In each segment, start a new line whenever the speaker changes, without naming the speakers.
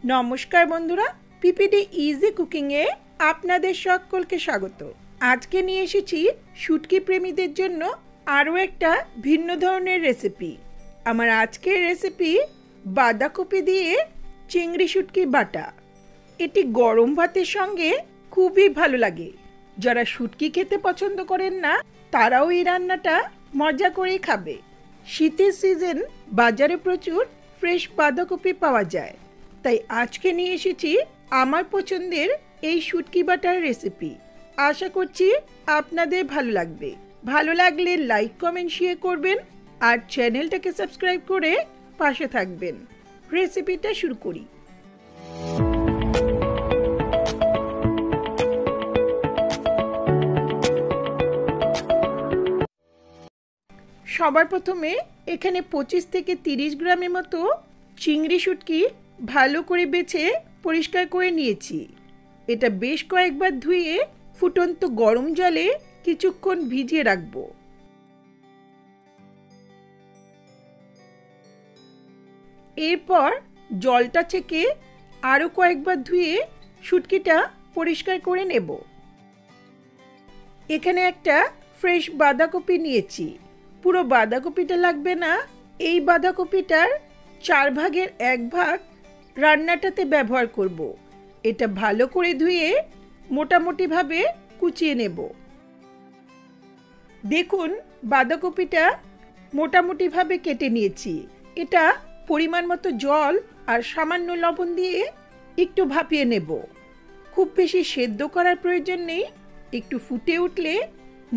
নমস্কার বন্ধুরা, PPD easy কুকিংয়ে আপনাদের সকলকে স্বাগত। আজকে নিয়ে এসেছি শুটকি প্রেমীদের জন্য আরও একটা ভিন্ন ধরনের রেসিপি। আমার আজকের রেসিপি বাঁধাকপি দিয়ে চিংড়ি শুটকি বাটা। এটি গরম ভাতের সঙ্গে খুবই ভালো লাগে। যারা শুটকি খেতে পছন্দ করেন না তারাও এই রান্নাটা মজা করেই খাবে। শীতের সিজন, বাজারে প্রচুর ফ্রেশ বাঁধাকপি পাওয়া যায়, তাই আজকে নিয়ে এসেছি আমার পছন্দের এই শুটকি বাটার রেসিপি। আশা করছি আপনাদের ভালো লাগবে। ভালো লাগলে লাইক, কমেন্ট, শেয়ার করবেন আর চ্যানেলটাকে সাবস্ক্রাইব করে পাশে থাকবেন। রেসিপিটা শুরু করি। সবার প্রথমে এখানে 25 থেকে 30 গ্রামের মতো চিংড়ি শুটকি ভালো করে বেছে পরিষ্কার করে নিয়েছি। এটা বেশ কয়েকবার ধুয়ে ফুটন্ত গরম জলে কিছুক্ষণ ভিজিয়ে রাখব। এরপর জলটা ছেঁকে আরও কয়েকবার ধুয়ে শুটকিটা পরিষ্কার করে নেব। এখানে একটা ফ্রেশ বাঁধাকপি নিয়েছি। পুরো বাঁধাকপিটা লাগবে না, এই বাঁধাকপিটার 4 ভাগের 1 ভাগ রান্নাটাতে ব্যবহার করব। এটা ভালো করে ধুয়ে মোটামুটিভাবে কুচিয়ে নেব। দেখুন, বাঁধাকপিটা মোটামুটিভাবে কেটে নিয়েছি। এটা পরিমাণ মতো জল আর সামান্য লবণ দিয়ে একটু ভাপিয়ে নেব। খুব বেশি সেদ্ধ করার প্রয়োজন নেই। একটু ফুটে উঠলে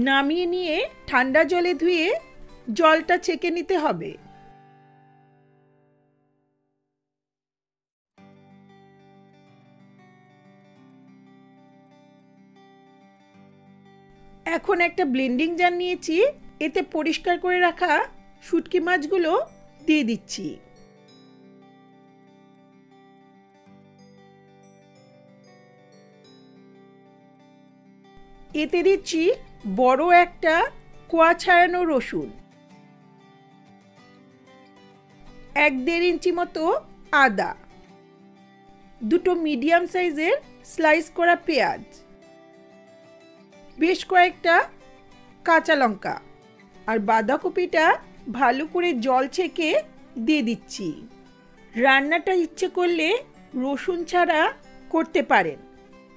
নামিয়ে নিয়ে ঠান্ডা জলে ধুয়ে জলটা ছেঁকে নিতে হবে। এখন একটা ব্লেন্ডিং জার নিয়েছি, এতে পরিষ্কার করে রাখা শুটকি মাছগুলো দিয়ে দিচ্ছি। এতে দিচ্ছি বড় একটা কোয়া ছাড়ানো রসুন, 1-1.5 ইঞ্চি মতো আদা, 2 মিডিয়াম সাইজের স্লাইস করা পেঁয়াজ, বেশ কয়েকটা কাঁচা লঙ্কা আর বাঁধাকপিটা ভালো করে জল ছেঁকে দিয়ে দিচ্ছি। রান্নাটা ইচ্ছে করলে রসুন ছাড়া করতে পারেন।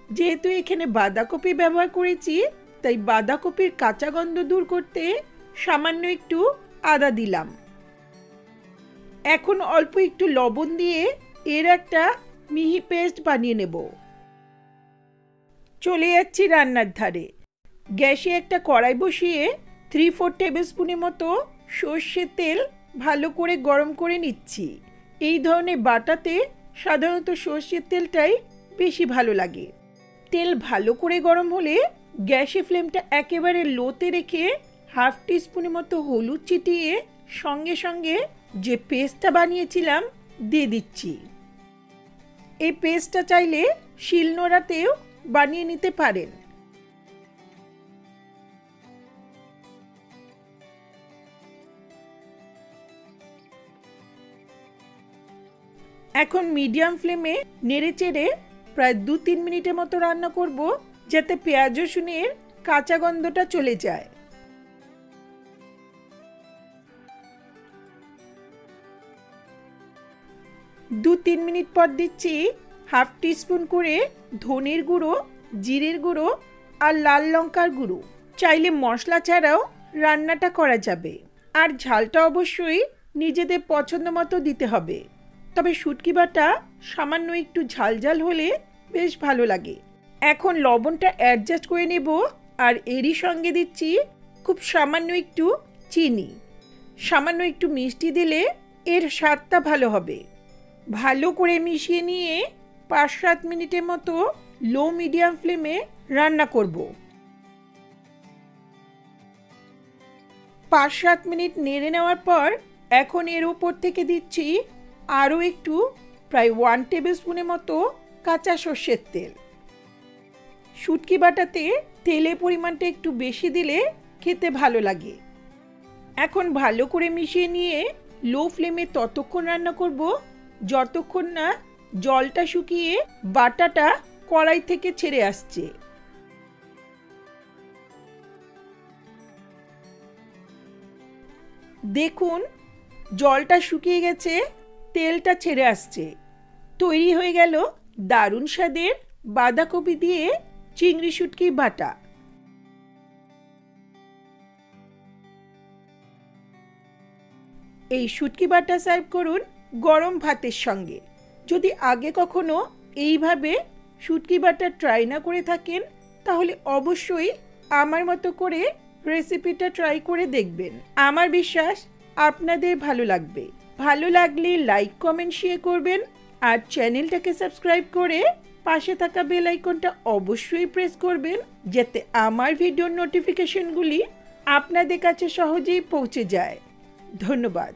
যেহেতু এখানে বাঁধাকপি ব্যবহার করেছি, তাই বাঁধাকপির কাঁচা গন্ধ দূর করতে সামান্য একটু আদা দিলাম। এখন অল্প একটু লবণ দিয়ে এর একটা মিহি পেস্ট বানিয়ে নেব। চলে যাচ্ছি রান্নার ধারে। গ্যাসে একটা কড়াই বসিয়ে 3-4 টেবিল স্পুনের মতো সর্ষের তেল ভালো করে গরম করে নিচ্ছি। এই ধরনের বাটাতে সাধারণত সর্ষের তেলটাই বেশি ভালো লাগে। তেল ভালো করে গরম হলে গ্যাসের ফ্লেমটা একেবারে লোতে রেখে 1/2 টিস্পুনের মতো হলুদ ছিটিয়ে সঙ্গে সঙ্গে যে পেস্টটা বানিয়েছিলাম দিয়ে দিচ্ছি। এই পেস্টটা চাইলে শিলনোড়াতেও বানিয়ে নিতে পারেন। এখন মিডিয়াম ফ্লেমে নেড়েচেড়ে প্রায় 2-3 মিনিটের মতো রান্না করব, যাতে পেঁয়াজ রসুনের কাঁচা গন্ধটা চলে যায়। দু 3 মিনিট পর দিচ্ছি 1/2 টিস্পুন করে ধনের গুঁড়ো, জিরের গুঁড়ো আর লাল লঙ্কার গুঁড়ো। চাইলে মশলা ছাড়াও রান্নাটা করা যাবে। আর ঝালটা অবশ্যই নিজেদের পছন্দ মতো দিতে হবে, তবে শুটকি বাটা সামান্য একটু ঝাল হলে বেশ ভালো লাগে। এখন লবণটা অ্যাডজাস্ট করে নেব আর এরই সঙ্গে দিচ্ছি খুব সামান্য একটু চিনি। সামান্য একটু মিষ্টি দিলে এর স্বাদটা ভালো হবে। ভালো করে মিশিয়ে নিয়ে 5-7 মিনিটের মতো লো মিডিয়াম ফ্লেমে রান্না করব। 5-7 মিনিট নেড়ে নেওয়ার পর এখন এর উপর থেকে দিচ্ছি আরও একটু প্রায় 1 টেবিল স্পুনের মতো কাঁচা সর্ষের তেল। শুটকি বাটাতে তেলের পরিমাণটা একটু বেশি দিলে খেতে ভালো লাগে। এখন ভালো করে মিশিয়ে নিয়ে লো ফ্লেমে ততক্ষণ রান্না করব যতক্ষণ না জলটা শুকিয়ে বাটাটা কড়াই থেকে ছেড়ে আসছে। দেখুন জলটা শুকিয়ে গেছে, তেলটা ছেড়ে আসছে। তৈরি হয়ে গেল দারুণ স্বাদের বাঁধাকপি দিয়ে চিংড়ি শুটকি বাটা। এই শুটকি বাটা সার্ভ করুন গরম ভাতের সঙ্গে। যদি আগে কখনো এইভাবে শুটকি বাটা ট্রাই না করে থাকেন তাহলে অবশ্যই আমার মতো করে রেসিপিটা ট্রাই করে দেখবেন। আমার বিশ্বাস আপনাদের ভালো লাগবে। ভালো লাগলে লাইক কমেন্ট শেয়ার করবেন আর চ্যানেলটাকে সাবস্ক্রাইব করে পাশে থাকা বেল আইকনটা অবশ্যই প্রেস করবেন যাতে আমার ভিডিওর নোটিফিকেশনগুলি আপনাদের কাছে সহজেই পৌঁছে যায়। ধন্যবাদ।